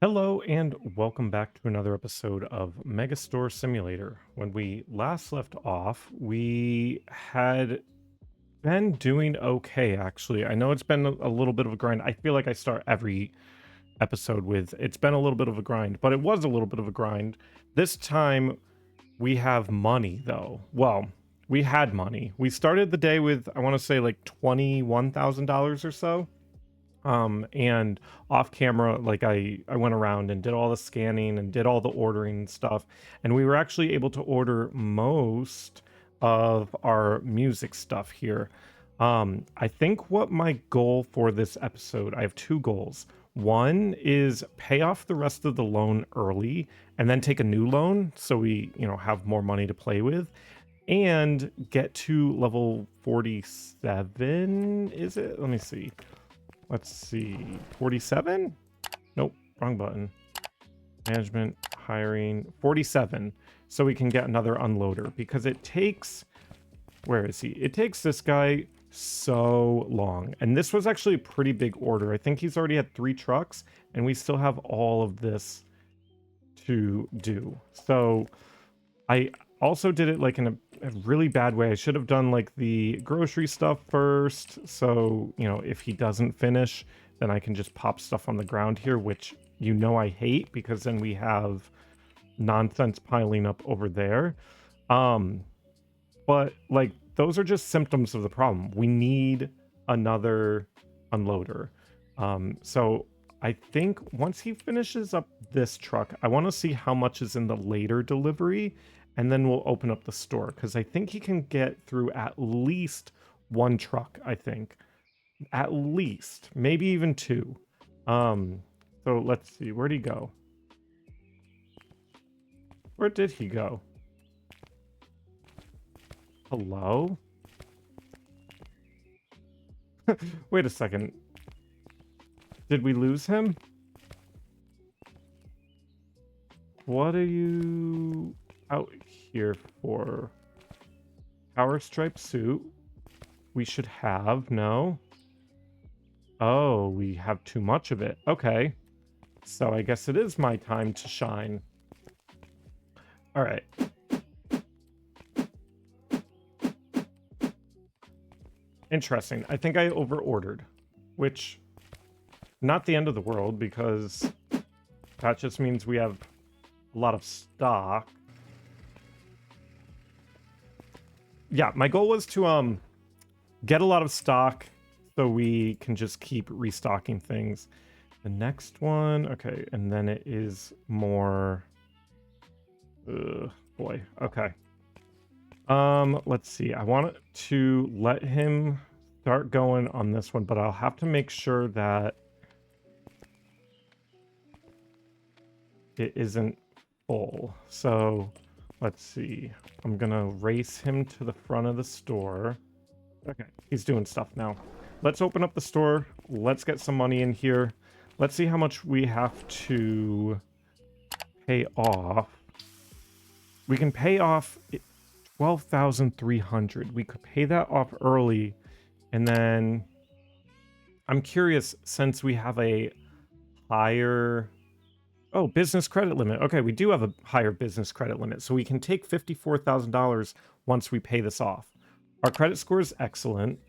Hello and welcome back to another episode of Megastore Simulator. When we last left off, we had been doing okay, actually. I know it's been a little bit of a grind. I feel like I start every episode with it's been a little bit of a grind, but it was a little bit of a grind. This time we have money, though. Well, we had money. We started the day with, I want to say, like $21,000 or so. And off camera, like I went around and did all the scanning and did all the ordering and stuff, and we were actually able to order most of our music stuff here. I think what my goal for this episode, I have two goals. One is pay off the rest of the loan early and then take a new loan so we, have more money to play with and get to level 47. Is it? Let me see. Let's see, 47? Nope, wrong button. Management, hiring, 47. So we can get another unloader because it takes, where is he? It takes this guy so long. And this was actually a pretty big order. I think he's already had 3 trucks and we still have all of this to do. So I also did it like in a really bad way. I should have done like the grocery stuff first. So, if he doesn't finish, then I can just pop stuff on the ground here, which I hate because then we have nonsense piling up over there. Um, but like those are just symptoms of the problem. We need another unloader. So I think once he finishes up this truck, I want to see how much is in the later delivery, and then we'll open up the store because I think he can get through at least one truck, I think. At least, maybe even 2. Um, so let's see, where'd he go? Where did he go? Hello? Wait a second. Did we lose him? What are you out here for? Power stripe suit. We should have, no? Oh, we have too much of it. Okay. So I guess it is my time to shine. All right. Interesting. I think I over-ordered, which not the end of the world because that just means we have a lot of stock. Yeah, my goal was to get a lot of stock so we can just keep restocking things. The next one, okay, and then it is more boy, okay. Let's see. I want to let him start going on this one, but I'll have to make sure that it isn't full. So let's see. I'm gonna race him to the front of the store. Okay, he's doing stuff now. Let's open up the store. Let's get some money in here. Let's see how much we have to pay off. We can pay off 12,300. We could pay that off early, and then I'm curious, since we have a higher business credit limit. Okay, we do have a higher business credit limit, so we can take $54,000 once we pay this off. Our credit score is excellent.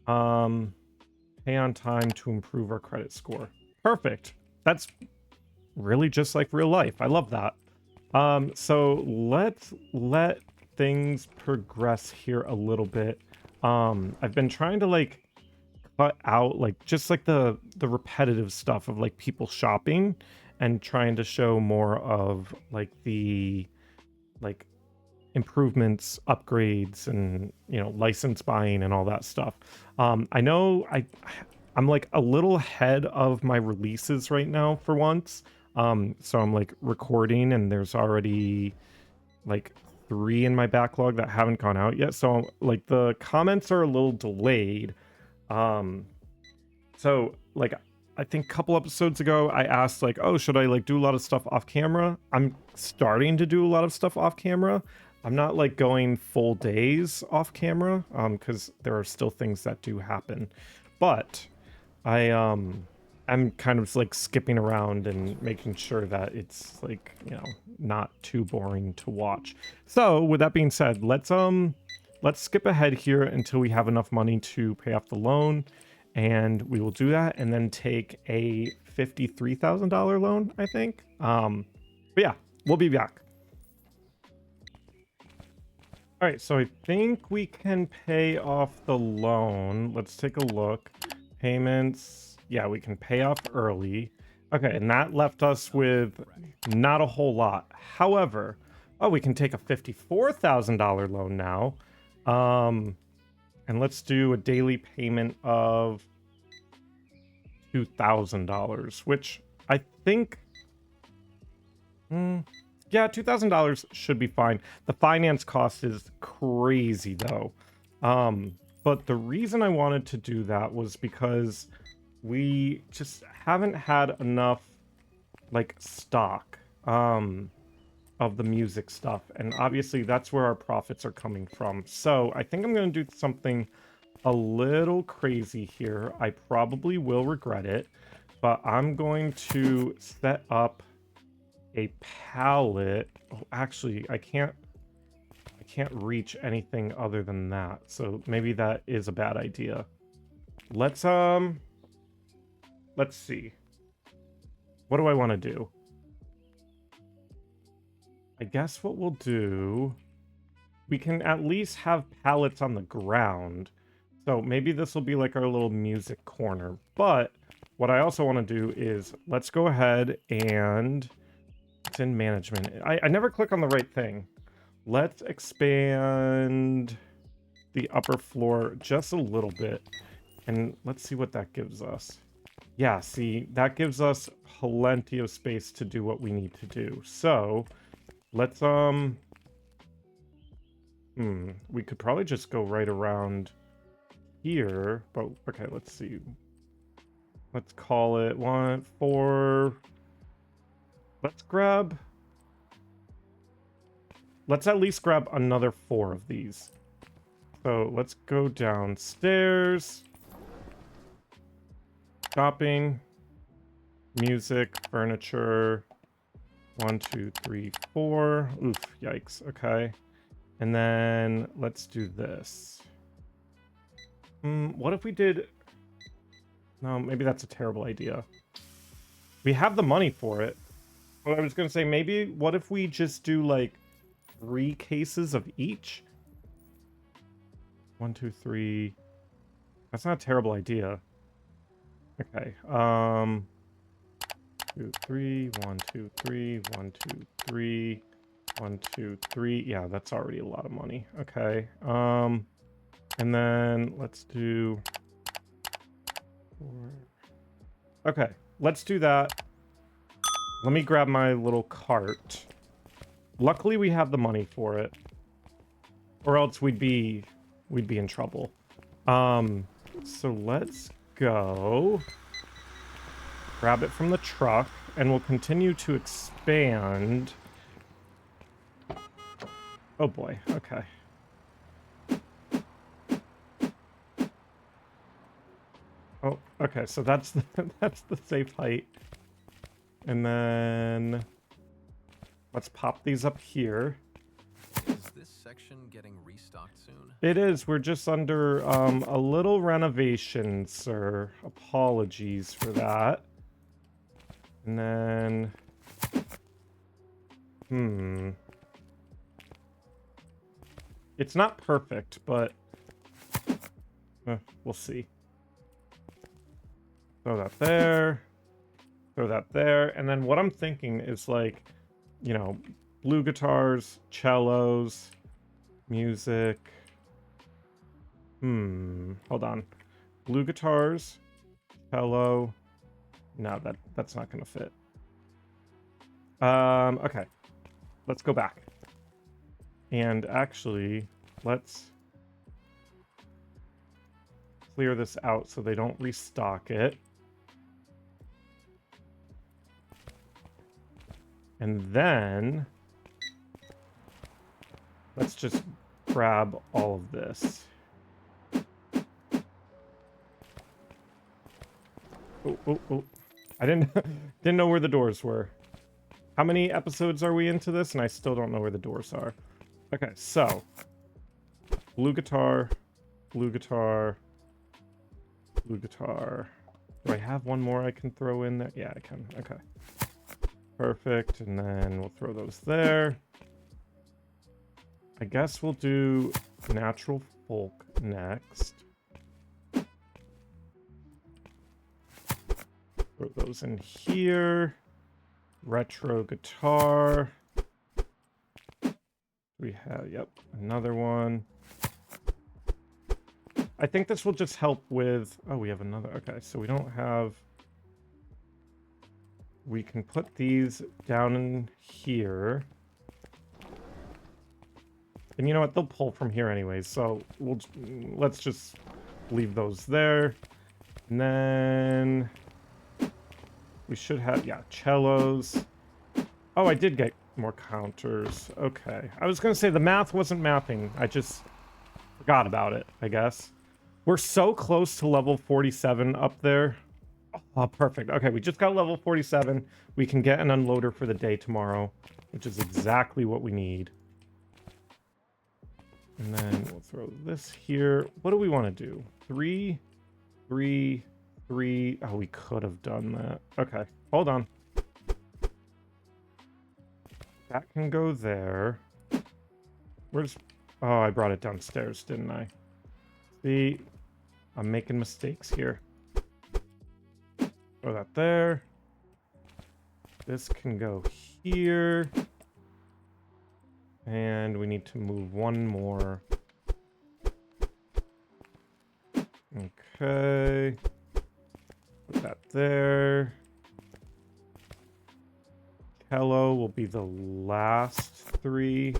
Pay on time to improve our credit score. Perfect. That's really just like real life. I love that. So let's let things progress here a little bit. I've been trying to like cut out like just like the repetitive stuff of like people shopping and trying to show more of like the like improvements, upgrades, and license buying and all that stuff. I know I'm like a little ahead of my releases right now for once. So I'm like recording and there's already like 3 in my backlog that haven't gone out yet. So like the comments are a little delayed. So like I think a couple episodes ago I asked like, oh, should I like do a lot of stuff off camera? I'm starting to do a lot of stuff off camera. I'm not like going full days off camera because there are still things that do happen. But I I'm kind of like skipping around and making sure that it's like, not too boring to watch. So with that being said, let's skip ahead here until we have enough money to pay off the loan, and we will do that and then take a $53,000 loan, I think. But yeah, we'll be back. All right, so I think we can pay off the loan. Let's take a look. Payments. Yeah, we can pay off early. Okay, and that left us with not a whole lot. However, oh, we can take a $54,000 loan now. And let's do a daily payment of $2,000, which I think... yeah, $2,000 should be fine. The finance cost is crazy though. But the reason I wanted to do that was because we just haven't had enough like stock of the music stuff, and obviously that's where our profits are coming from. So I think I'm going to do something a little crazy here. I probably will regret it, but I'm going to set up a pallet. Oh, actually, I can't reach anything other than that. So maybe that is a bad idea. Let's see. What do I want to do? I guess what we'll do, we can at least have pallets on the ground. So maybe this will be like our little music corner. But what I also want to do is let's go ahead and it's in management. I never click on the right thing. Let's expand the upper floor just a little bit. And let's see what that gives us. Yeah, see, that gives us plenty of space to do what we need to do. So let's, we could probably just go right around here. But, okay, let's see. Let's call it 1, 4... Let's at least grab another 4 of these. So let's go downstairs. Shopping. Music, furniture. 1, 2, 3, 4. Oof, yikes. Okay. And then let's do this. What if we did... No, maybe that's a terrible idea. We have the money for it. Well, I was going to say, maybe what if we just do like 3 cases of each? 1, 2, 3. That's not a terrible idea. Okay. 2, 3. 1, 2, 3. 1, 2, 3. 1, 2, 3. Yeah, that's already a lot of money. Okay. And then let's do 4. Okay, let's do that. Let me grab my little cart. Luckily, we have the money for it, or else we'd be in trouble. So let's go grab it from the truck, and we'll continue to expand. Oh boy. Okay. Oh, okay. So that's that's the safe height. And then let's pop these up here. Is this section getting restocked soon? It is. We're just under a little renovation, sir. Apologies for that. And then... It's not perfect, but... we'll see. Throw that there. Throw that there. And then what I'm thinking is like, you know, blue guitars, cellos, music. Hold on. Blue guitars, cello. No, that's not gonna fit. Okay. Let's go back. And actually, let's clear this out so they don't restock it. And then let's just grab all of this. Oh. I didn't didn't know where the doors were. How many episodes are we into this? And I still don't know where the doors are. Okay, so blue guitar, blue guitar, blue guitar. Do I have one more I can throw in there? Yeah, I can. Okay. Perfect. And then we'll throw those there. I guess we'll do natural folk next. Throw those in here. Retro guitar. We have, yep, another one. I think this will just help with, oh, we have another, okay, so we don't have, we can put these down in here. And you know what, they'll pull from here anyways, so let's just leave those there. And then we should have, yeah, cellos. Oh, I did get more counters. Okay. I was going to say the math wasn't mapping. I just forgot about it, I guess. We're so close to level 47 up there. Oh, perfect. Okay, we just got level 47. We can get an unloader for the day tomorrow, which is exactly what we need. And then we'll throw this here. What do we want to do? 3, 3, 3. Oh, we could have done that. Okay, hold on. That can go there. Where's... Oh, I brought it downstairs, didn't I? See? I'm making mistakes here. Throw that there. This can go here. And we need to move one more. Okay. Put that there. Hello will be the last 3.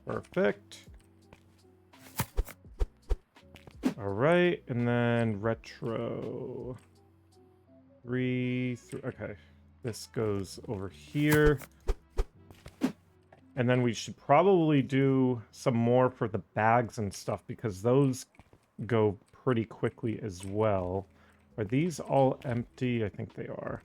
Perfect. All right, and then retro. 3, okay. This goes over here. And then we should probably do some more for the bags and stuff because those go pretty quickly as well. Are these all empty? I think they are.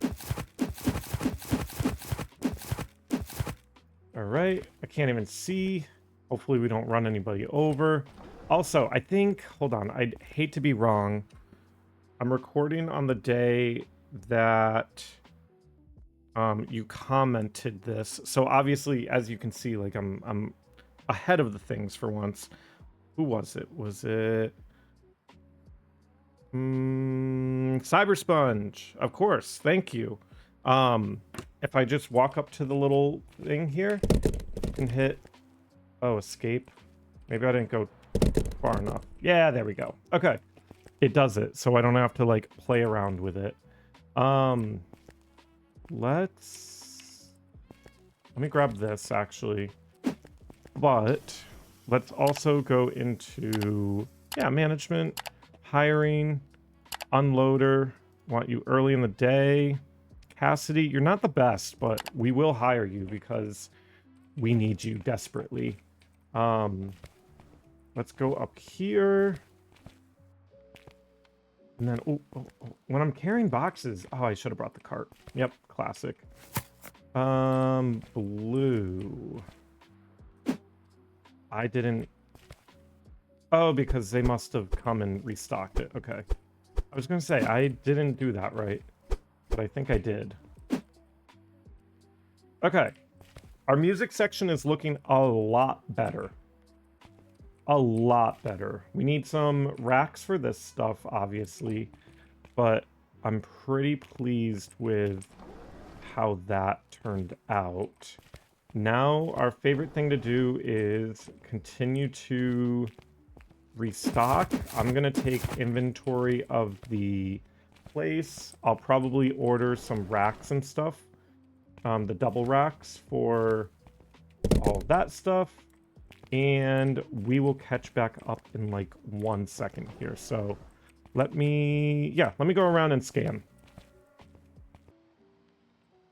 All right, I can't even see. Hopefully we don't run anybody over. Also, I think, hold on, I'd hate to be wrong. I'm recording on the day that you commented this. So obviously, as you can see, like I'm ahead of the things for once. Who was it? Was it Cybersponge? Of course, thank you. If I just walk up to the little thing here and hit, oh, escape. Maybe I didn't go far enough. Yeah, there we go. Okay, it does it, so I don't have to like play around with it. Let me grab this actually, but let's also go into, yeah, management, hiring, unloader. Want you early in the day. Cassidy, you're not the best, but we will hire you because we need you desperately. Let's go up here. And then, when I'm carrying boxes, oh, I should have brought the cart. Yep, classic. Blue. I didn't. Oh, because they must have come and restocked it. Okay. I was gonna say, I didn't do that right, but I think I did. Okay. Our music section is looking a lot better. A lot better. We need some racks for this stuff, obviously, but I'm pretty pleased with how that turned out. Now, our favorite thing to do is continue to restock. I'm gonna take inventory of the place. I'll probably order some racks and stuff. The double racks for all of that stuff. And we will catch back up in like 1 second here. So let me go around and scan.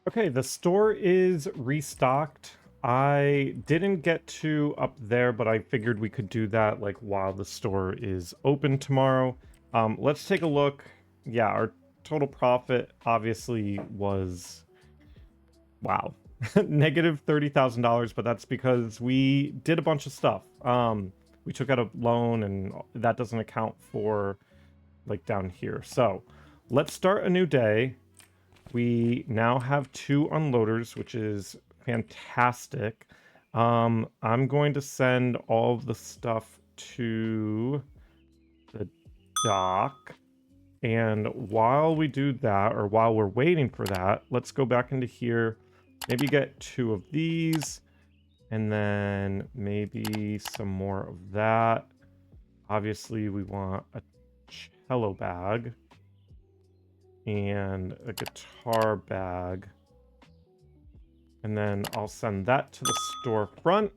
Okay, the store is restocked. I didn't get to up there, but I figured we could do that like while the store is open tomorrow. Let's take a look. Yeah, our total profit obviously was, wow, negative $30,000, but that's because we did a bunch of stuff. We took out a loan, and that doesn't account for like down here. So let's start a new day. We now have 2 unloaders, which is fantastic. I'm going to send all of the stuff to the dock. And while we do that, or while we're waiting for that, let's go back into here, maybe get 2 of these, and then maybe some more of that. Obviously, we want a cello bag and a guitar bag. And then I'll send that to the storefront.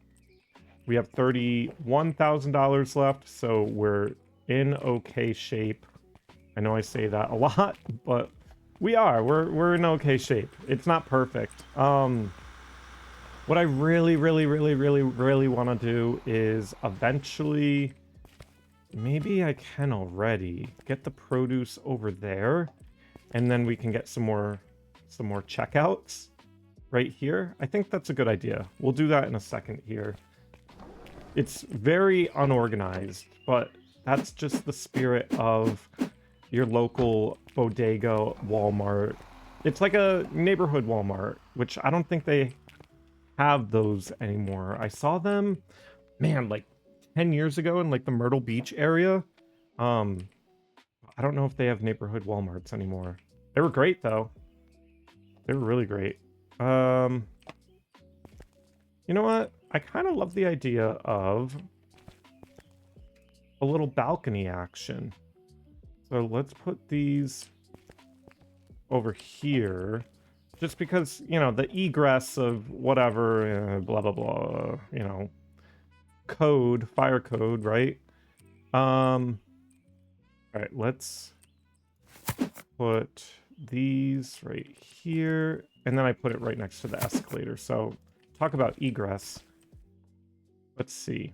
We have $31,000 left, so we're in okay shape. I know I say that a lot, but we are. We're in okay shape. It's not perfect. What I really want to do is eventually, maybe I can already get the produce over there, and then we can get some more checkouts right here. I think that's a good idea. We'll do that in a second here. It's very unorganized, but that's just the spirit of your local bodega Walmart. It's like a neighborhood Walmart, which I don't think they have those anymore. I saw them, man, like 10 years ago in like the Myrtle Beach area. I don't know if they have neighborhood Walmarts anymore. They were great though. They were really great. You know what? I kind of love the idea of a little balcony action. So let's put these over here, just because, you know, the egress of whatever, blah, blah, blah, you know, code, fire code, right? All right, let's put these right here, and then I put it right next to the escalator. So talk about egress. Let's see.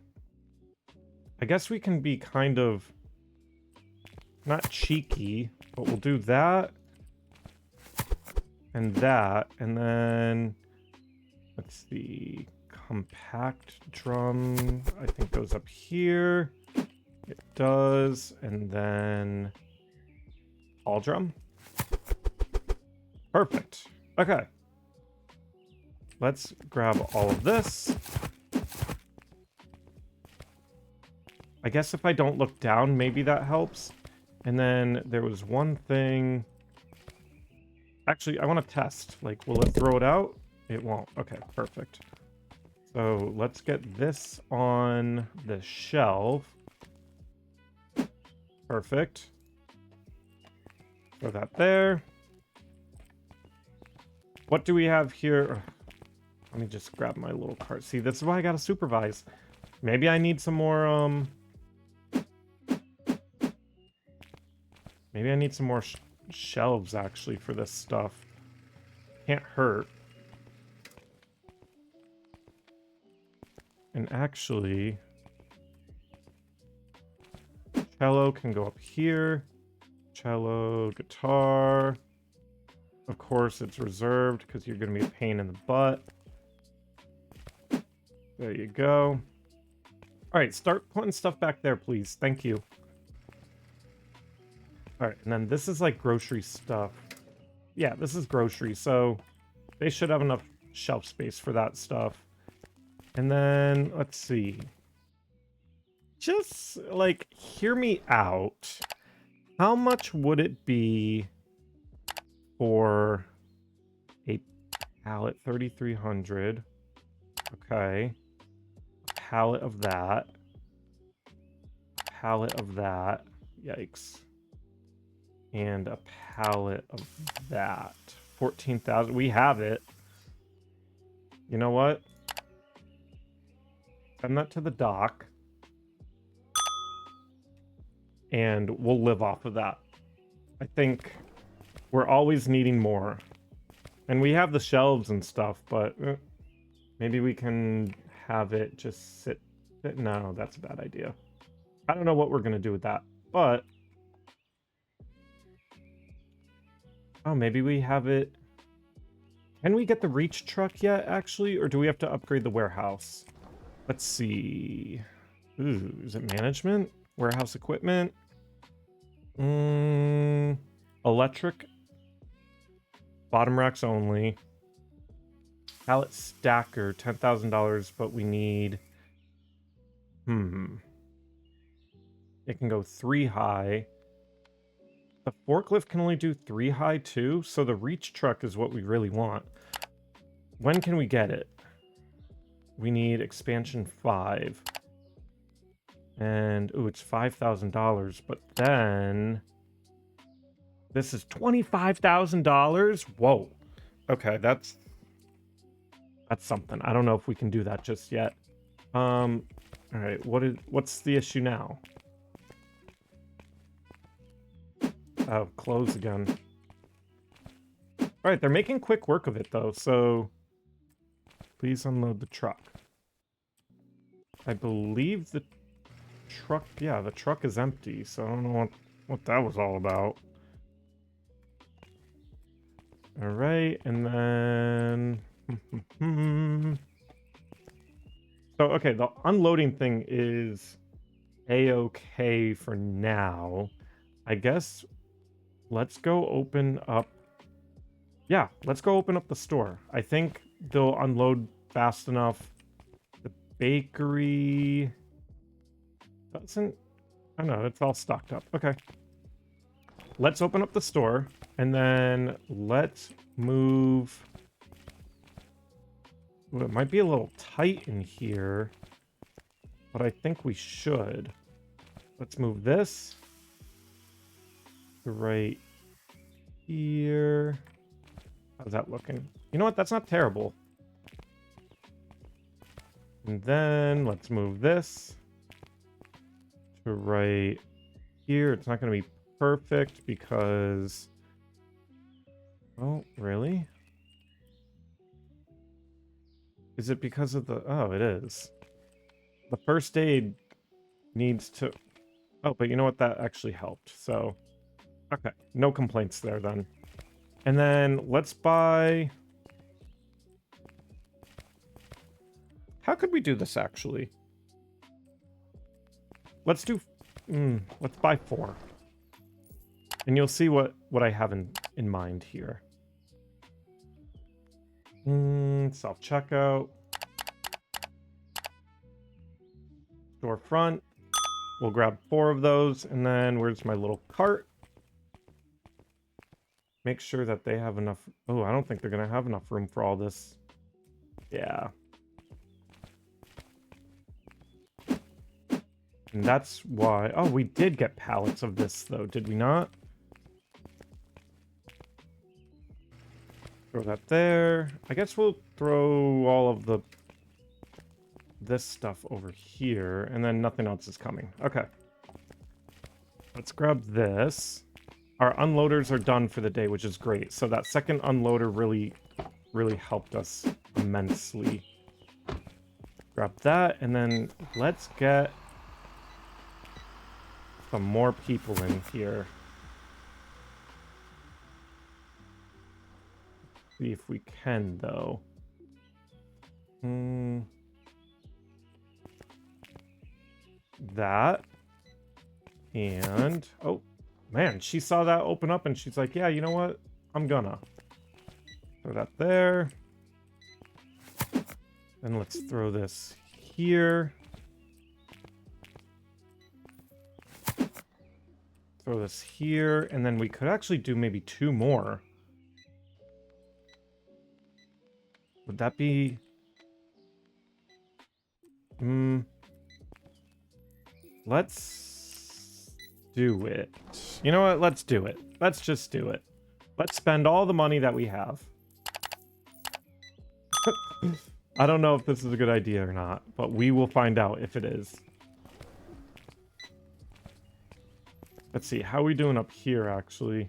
I guess we can be kind of not cheeky, but we'll do that and that, and then let's see, compact drum I think goes up here. It does. And then tall drum. Perfect. Okay, let's grab all of this. I guess if I don't look down, maybe that helps. And then there was one thing. Actually, I want to test. Like, will it throw it out? It won't. Okay, perfect. So let's get this on the shelf. Perfect. Throw that there. What do we have here? Let me just grab my little cart. See, this is why I gotta supervise. Maybe I need some more, maybe I need some more shelves, actually, for this stuff. Can't hurt. And actually, cello can go up here. Cello, guitar. Of course, it's reserved because you're going to be a pain in the butt. There you go. All right, start putting stuff back there, please. Thank you. All right, and then this is like grocery stuff. Yeah, this is grocery, so they should have enough shelf space for that stuff. And then, let's see. Just, like, hear me out. How much would it be for a pallet? 3,300. Okay. A pallet of that. A pallet of that. Yikes. And a pallet of that. 14,000. We have it. You know what? Send that to the dock. And we'll live off of that. I think we're always needing more. And we have the shelves and stuff, but Maybe we can have it just sit. No, that's a bad idea. I don't know what we're gonna do with that, but oh, maybe we have it. Can we get the reach truck yet, actually, or do we have to upgrade the warehouse? Let's see. Ooh, is it management? Warehouse equipment? Electric. Bottom racks only. Pallet stacker, $10,000, but we need... It can go 3 high. The forklift can only do 3 high too, so the reach truck is what we really want. When can we get it? We need expansion 5. And, ooh, it's $5,000, but then... This is $25,000? Whoa. Okay, that's something. I don't know if we can do that just yet. All right, what's the issue now? Oh, close again. All right, they're making quick work of it though, so please unload the truck. I believe the truck, yeah, the truck is empty, so I don't know what that was all about. All right, and then... So, okay, the unloading thing is a-okay for now. I guess let's go open up... Yeah, let's go open up the store. I think they'll unload fast enough. The bakery... doesn't... I don't know, it's all stocked up. Okay. Let's open up the store, and then let's move... Ooh, it might be a little tight in here, but I think we should. Let's move this to right here. How's that looking? You know what? That's not terrible. And then let's move this to right here. It's not going to be perfect because... Oh, really? Is it because of the... Oh, it is. The first aid needs to... Oh, but you know what? That actually helped. So, okay. No complaints there then. And then let's buy... How could we do this actually? Let's do... let's buy 4. And you'll see what I have in mind here. Self-checkout. Storefront. We'll grab 4 of those, and then where's my little cart? Make sure that they have enough... Oh, I don't think they're going to have enough room for all this. Yeah. And that's why... Oh, we did get pallets of this, though, did we not? Throw that there. I guess we'll throw all of this stuff over here, and then nothing else is coming. Okay. Let's grab this. Our unloaders are done for the day, which is great. So that second unloader really helped us immensely. Grab that, and then let's get some more people in here. See if we can, though. That. And... Oh, man, she saw that open up and she's like, yeah, you know what? I'm gonna. Throw that there. And let's throw this here. Throw this here. And then we could actually do maybe 2 more. Would that be... Let's do it. You know what? Let's do it. Let's just do it. Let's spend all the money that we have. I don't know if this is a good idea or not, but we will find out if it is. Let's see. How are we doing up here, actually?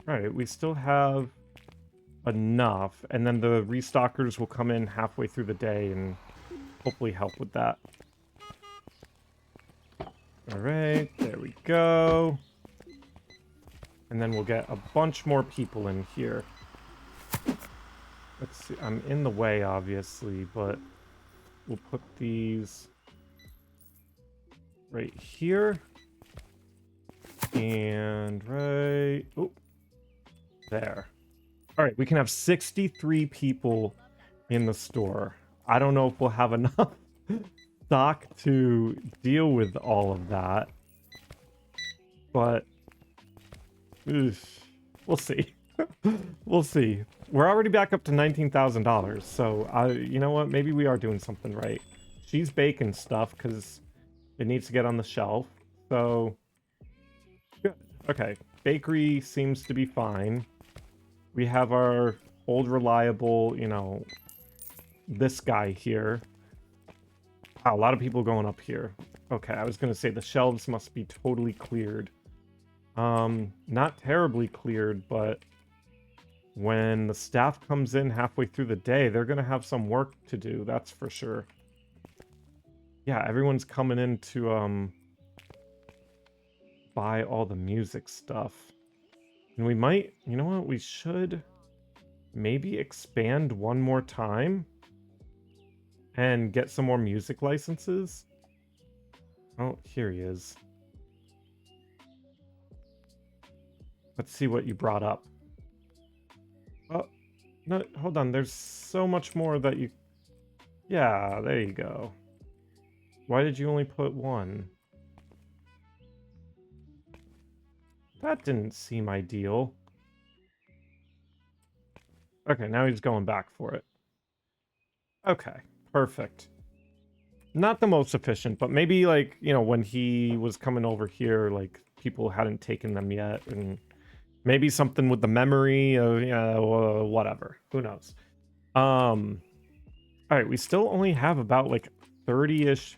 All right, we still have... enough, and then the restockers will come in halfway through the day and hopefully help with that. All right, there we go. And then we'll get a bunch more people in here. Let's see, I'm in the way, obviously, but we'll put these right here. And right... Oh, there. All right, we can have 63 people in the store. I don't know if we'll have enough stock to deal with all of that, but we'll see. We'll see. We're already back up to $19,000, so you know what? Maybe we are doing something right. She's baking stuff because it needs to get on the shelf. So, good. Okay, bakery seems to be fine. We have our old reliable, you know, this guy here. Wow, a lot of people going up here. Okay, I was going to say the shelves must be totally cleared. Not terribly cleared, but when the staff comes in halfway through the day, they're going to have some work to do, that's for sure. Yeah, everyone's coming in to buy all the music stuff. And we might, you know what, we should maybe expand one more time and get some more music licenses. Oh, here he is. Let's see what you brought up. Oh, no, hold on. There's so much more that you... Yeah, there you go. Why did you only put one? That didn't seem ideal. Okay, now he's going back for it. Okay, perfect. Not the most efficient, but maybe, like, you know, when he was coming over here, like, people hadn't taken them yet, and maybe something with the memory, you know, whatever. Who knows? All right, we still only have about, like, 30-ish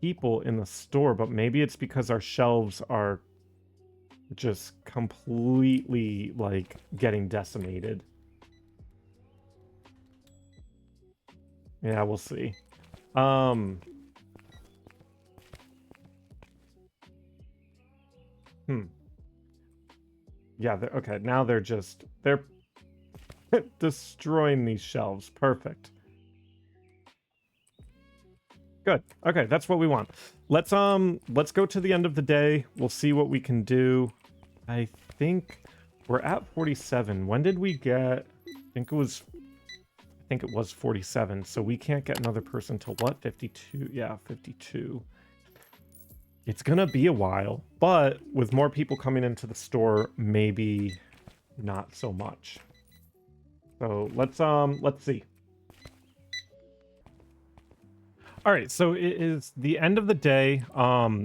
people in the store, but maybe it's because our shelves are just completely, like, getting decimated. Yeah, we'll see. Yeah, okay, now they're destroying these shelves. Perfect. Good. Okay, that's what we want. Let's go to the end of the day. We'll see what we can do. I think we're at 47. When did we get... I think it was 47. So we can't get another person till what? 52. Yeah, 52. It's gonna be a while, but with more people coming into the store, maybe not so much. So let's see. All right, so it is the end of the day.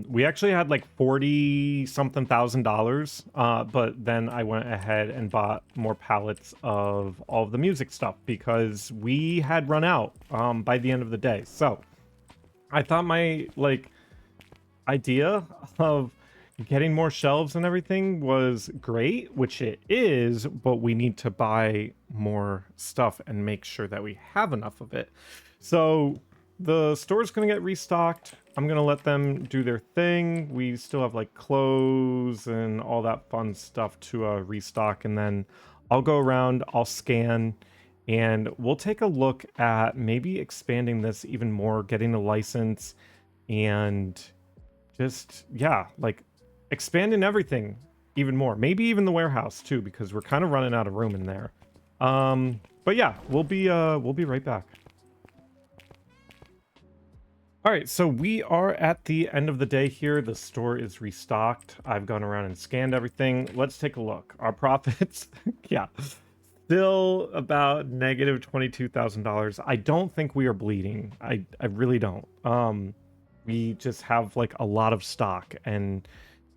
We actually had like 40 something thousand dollars, but then I went ahead and bought more pallets of all of the music stuff because we had run out by the end of the day. So I thought my like idea of getting more shelves and everything was great, which it is, but we need to buy more stuff and make sure that we have enough of it. So the store's gonna get restocked. I'm gonna let them do their thing. We still have like clothes and all that fun stuff to restock, and then I'll go around, I'll scan, and we'll take a look at maybe expanding this even more, getting a license, and just, yeah, like expanding everything even more. Maybe even the warehouse too, because we're kind of running out of room in there. But yeah, we'll be right back. All right, so we are at the end of the day here. The store is restocked. I've gone around and scanned everything. Let's take a look. Our profits, yeah, still about negative $22,000. I don't think we are bleeding. I really don't. We just have like a lot of stock, and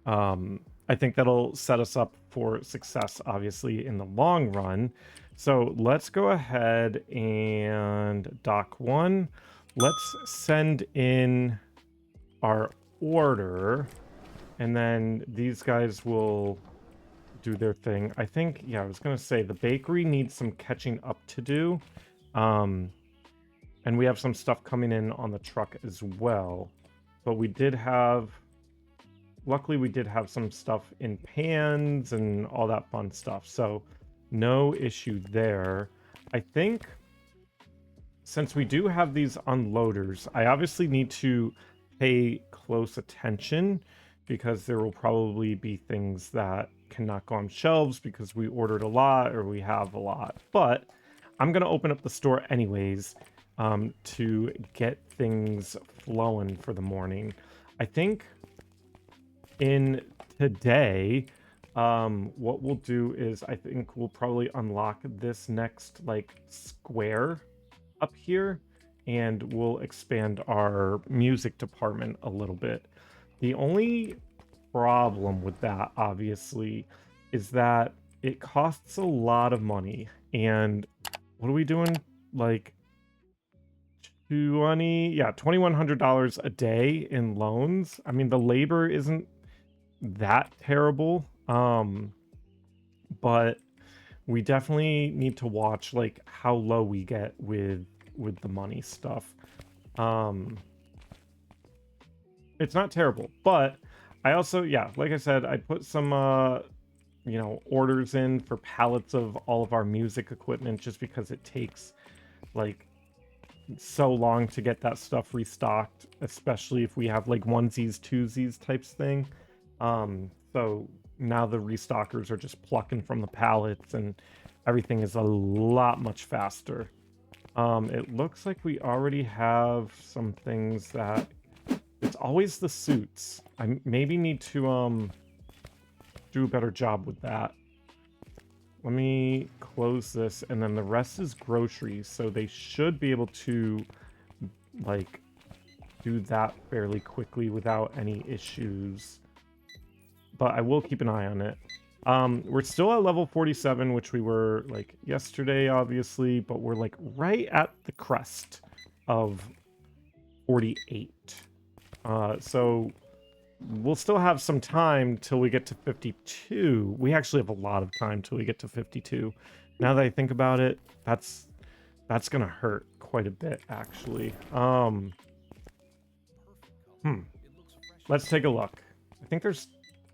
I think that'll set us up for success, obviously, in the long run. So let's go ahead and dock one. Let's send in our order, and then these guys will do their thing. I think, yeah, I was gonna say the bakery needs some catching up to do. Um, and we have some stuff coming in on the truck as well. But we did have, luckily, we did have some stuff in pans and all that fun stuff. So no issue there. I think since we do have these unloaders, I obviously need to pay close attention because there will probably be things that cannot go on shelves because we ordered a lot or we have a lot. But I'm going to open up the store anyways to get things flowing for the morning. I think in today, what we'll do is I think we'll probably unlock this next like square up here and we'll expand our music department a little bit. The only problem with that, obviously, is that it costs a lot of money. And what are we doing? Like 2100 a day in loans. I mean, the labor isn't that terrible. But we definitely need to watch like how low we get with the money stuff. It's not terrible, but I also, yeah, like I said, I put some orders in for pallets of all of our music equipment just because it takes like so long to get that stuff restocked, especially if we have like onesies, twosies types thing. So now the restockers are just plucking from the pallets and everything is a lot much faster. It looks like we already have some things that it's always the suits. I maybe need to do a better job with that. Let me close this and then the rest is groceries, so they should be able to like do that fairly quickly without any issues. But I will keep an eye on it. We're still at level 47, which we were like yesterday, obviously, but we're like right at the crest of 48. So we'll still have some time till we get to 52. We actually have a lot of time till we get to 52. Now that I think about it, that's gonna hurt quite a bit, actually. Let's take a look. I think there's...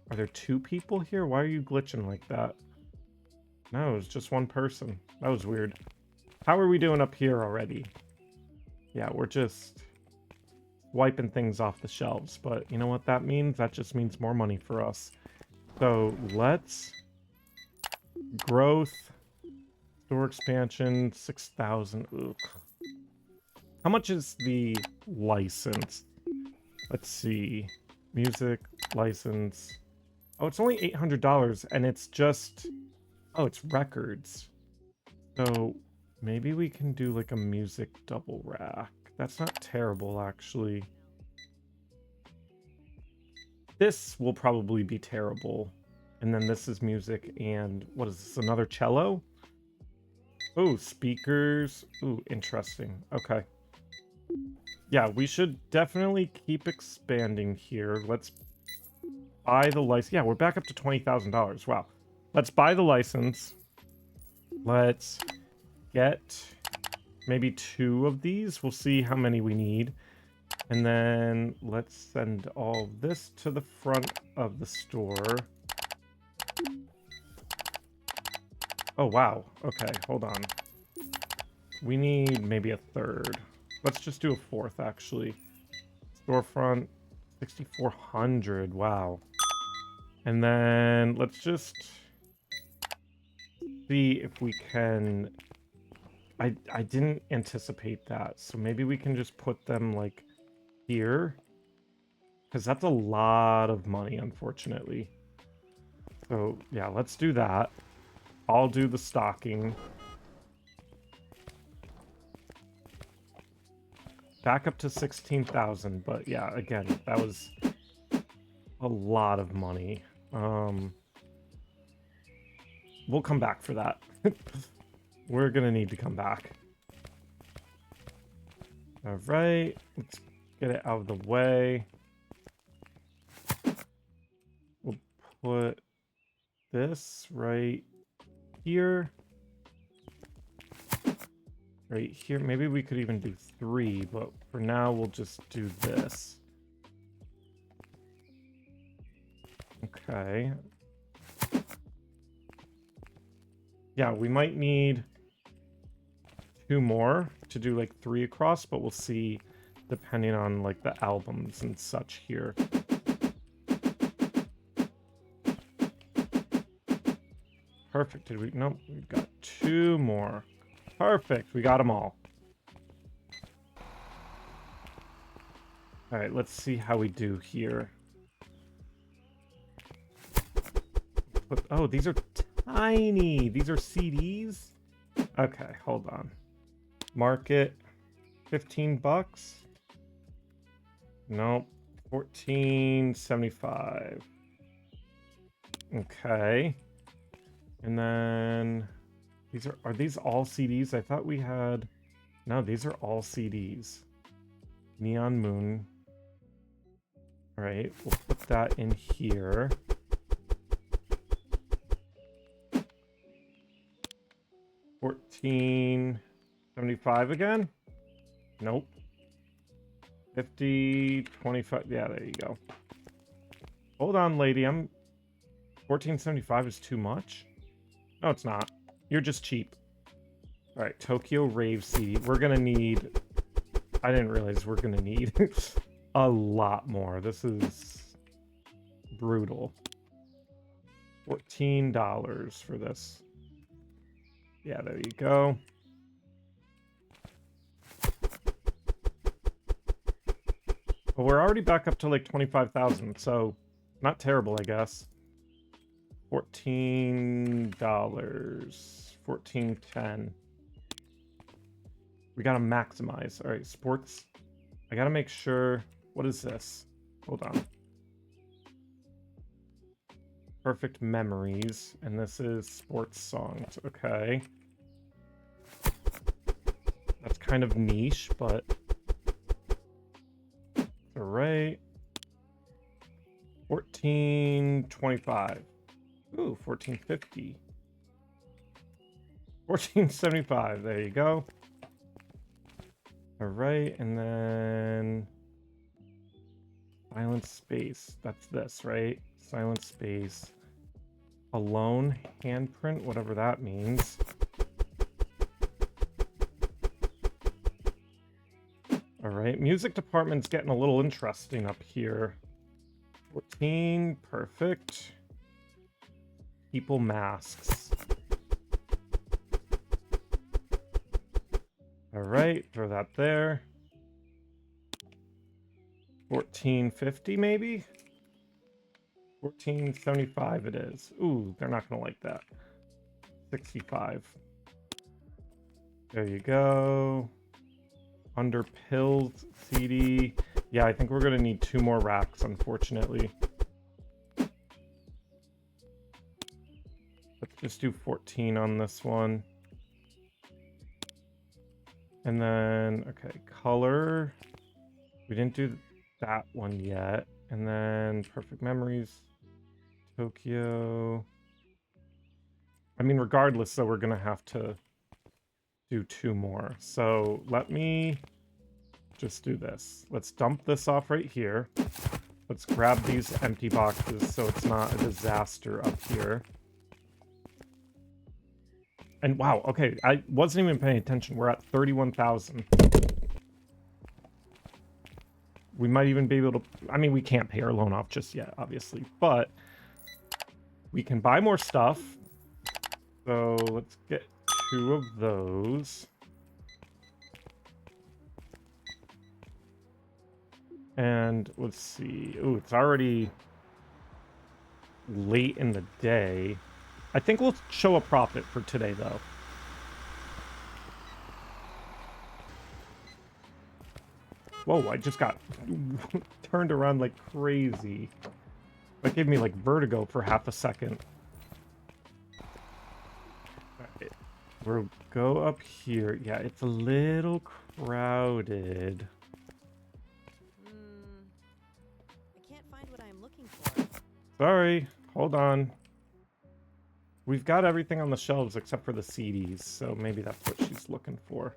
Are there two people here? Why are you glitching like that? No, it was just one person. That was weird. How are we doing up here already? Yeah, we're just wiping things off the shelves, but you know what that means? That just means more money for us. So let's... Growth. Store expansion, 6,000. Ugh. How much is the license? Let's see. Music, license... Oh, it's only $800, and it's just... Oh, it's records. So, maybe we can do, like, a music double rack. That's not terrible, actually. This will probably be terrible. And then this is music, and... What is this, another cello? Oh, speakers. Ooh, interesting. Okay. Yeah, we should definitely keep expanding here. Let's... buy the license. Yeah, we're back up to $20,000. Wow. Let's buy the license. Let's get maybe 2 of these. We'll see how many we need. And then let's send all this to the front of the store. Oh, wow. Okay, hold on. We need maybe a 3rd. Let's just do a 4th, actually. Storefront, 6,400. Wow. And then let's just see if we can... I didn't anticipate that, so maybe we can just put them, like, here. Because that's a lot of money, unfortunately. So, yeah, let's do that. I'll do the stocking. Back up to 16,000, but yeah, again, that was a lot of money. We'll come back for that. We're gonna need to come back. All right, let's get it out of the way. We'll put this right here. Right here. Maybe we could even do 3, but for now we'll just do this. Okay. Yeah, we might need 2 more to do like 3 across, but we'll see depending on like the albums and such here. Perfect. Did we? Nope. We've got 2 more. Perfect. We got them all. All right. Let's see how we do here. Oh, these are tiny. These are CDs. Okay, hold on. Market, $15. Nope. $14.75. Okay. And then these are these all CDs? I thought we had. No, these are all CDs. Neon Moon. All right, we'll put that in here. $14.75 again? Nope. 50, 25. Yeah, there you go. Hold on, lady. $14.75 is too much? No, it's not. You're just cheap. All right, Tokyo Rave CD. We're gonna need. I didn't realize we're gonna need a lot more. This is brutal. $14 for this. Yeah, there you go. But we're already back up to like 25,000, so not terrible, I guess. $14. $14.10. We gotta maximize. All right, sports. I gotta make sure. What is this? Hold on. Perfect Memories, and this is sports songs. Okay. That's kind of niche, but all right. $14.25. Ooh, $14.50. $14.75. There you go. All right, and then Silent Space. That's this, right? Silent Space. Alone handprint, whatever that means. All right, music department's getting a little interesting up here. 14, perfect. People masks. All right, throw that there. $14.50 maybe? $14.75 it is. Ooh, they're not gonna like that. $65. There you go. Under Pills CD. Yeah, I think we're gonna need 2 more racks, unfortunately. Let's just do 14 on this one. And then, okay, color. We didn't do that one yet. And then Perfect Memories. Tokyo. I mean, regardless, though, we're gonna have to do 2 more. So let me just do this. Let's dump this off right here. Let's grab these empty boxes so it's not a disaster up here. And wow, okay, I wasn't even paying attention. We're at 31,000. We might even be able to. I mean, we can't pay our loan off just yet, obviously, but we can buy more stuff. So let's get 2 of those. And let's see. Ooh, it's already late in the day. I think we'll show a profit for today, though. Whoa, I just got turned around like crazy. That gave me like vertigo for half a second. Right. We'll go up here. Yeah, it's a little crowded. I can't find what I'm looking for. Sorry, hold on. We've got everything on the shelves except for the CDs, so maybe that's what she's looking for.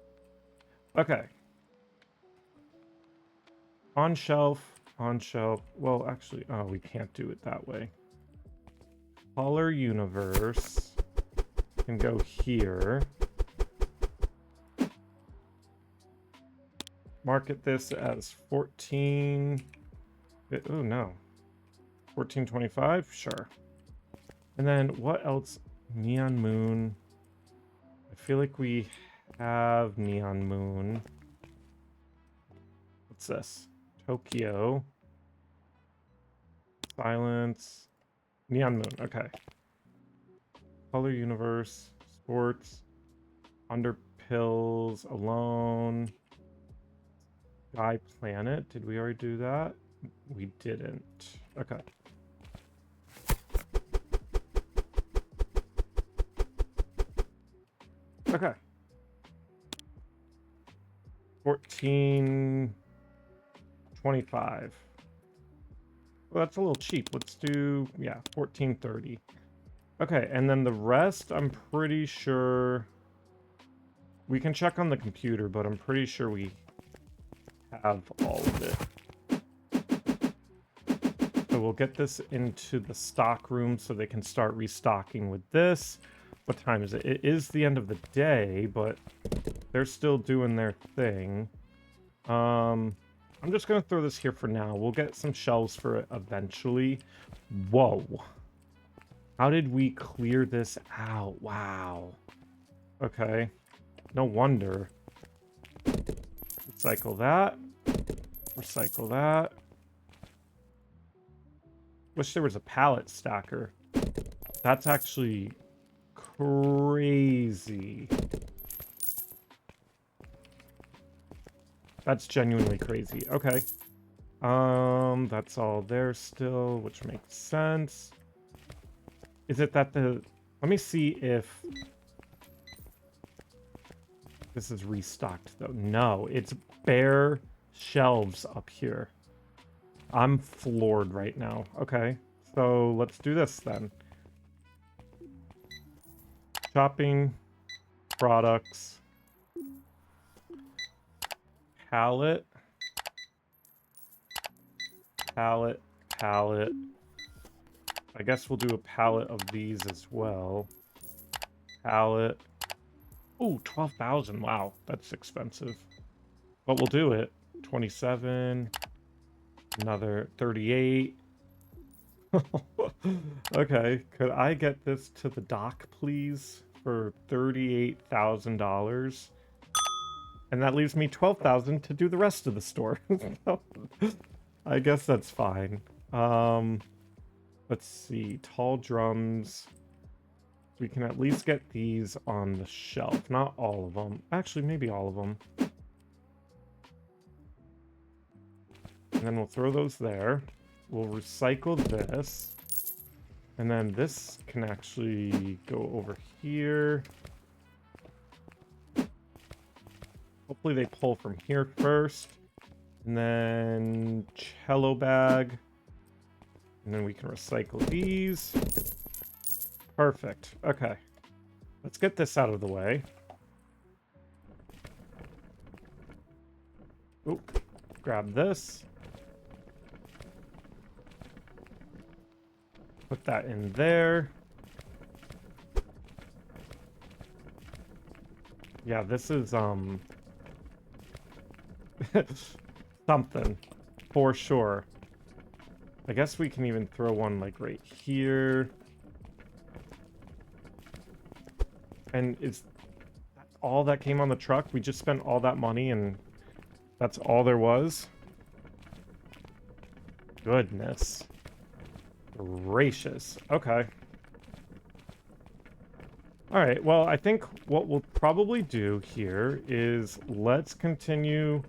Okay. On shelf, on shelf. Well, actually, oh, we can't do it that way. Color universe can go here. Market this as 14. Oh, no. 1425? Sure. And then what else? Neon Moon. I feel like we have Neon Moon. What's this? Tokyo. Silence. Neon Moon. Okay. Color Universe. Sports. Under Pills. Alone. Sky Planet. Did we already do that? We didn't. Okay. Okay. 1425. Well, that's a little cheap. Let's do, yeah, 1430. Okay, and then the rest, I'm pretty sure we can check on the computer, but I'm pretty sure we have all of it. So we'll get this into the stock room so they can start restocking with this. What time is it? It is the end of the day, but they're still doing their thing. I'm just gonna throw this here for now. We'll get some shelves for it eventually. Whoa. How did we clear this out? Wow. Okay. No wonder. Recycle that. Recycle that. Wish there was a pallet stacker. That's actually crazy. That's genuinely crazy. Okay. That's all there still, which makes sense. Is it that the... Let me see if... This is restocked, though. No, it's bare shelves up here. I'm floored right now. Okay, so let's do this then. Shopping, products, pallet, pallet, pallet. I guess we'll do a pallet of these as well. Pallet. Ooh, 12,000. Wow, that's expensive. But we'll do it. 27. Another 38. Okay, could I get this to the dock, please? For $38,000. And that leaves me 12,000 to do the rest of the store. I guess that's fine. Let's see. Tall drums. We can at least get these on the shelf. Not all of them. Actually, maybe all of them. And then we'll throw those there. We'll recycle this. And then this can actually go over here. Hopefully they pull from here first. And then cello bag. And then we can recycle these. Perfect. Okay. Let's get this out of the way. Oop. Grab this. Put that in there. Yeah, this is something for sure. I guess we can even throw one like right here. And is that all that came on the truck? We just spent all that money and that's all there was? Goodness gracious. Okay. All right, well, I think what we'll probably do here is let's continue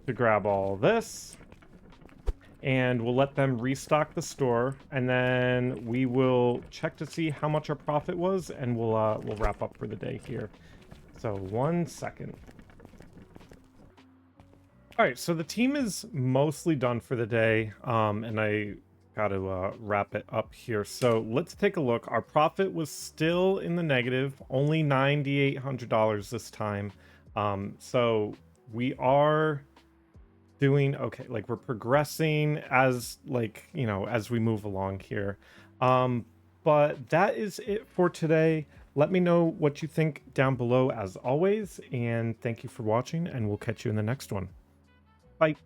to grab all this and we'll let them restock the store and then we will check to see how much our profit was and we'll wrap up for the day here. So 1 second. All right, so the team is mostly done for the day, and I got to wrap it up here. So let's take a look. Our profit was still in the negative, only $9,800 this time. So we are doing okay. Like we're progressing as like, you know, as we move along here. But that is it for today. Let me know what you think down below as always, and thank you for watching, and we'll catch you in the next one. Bye.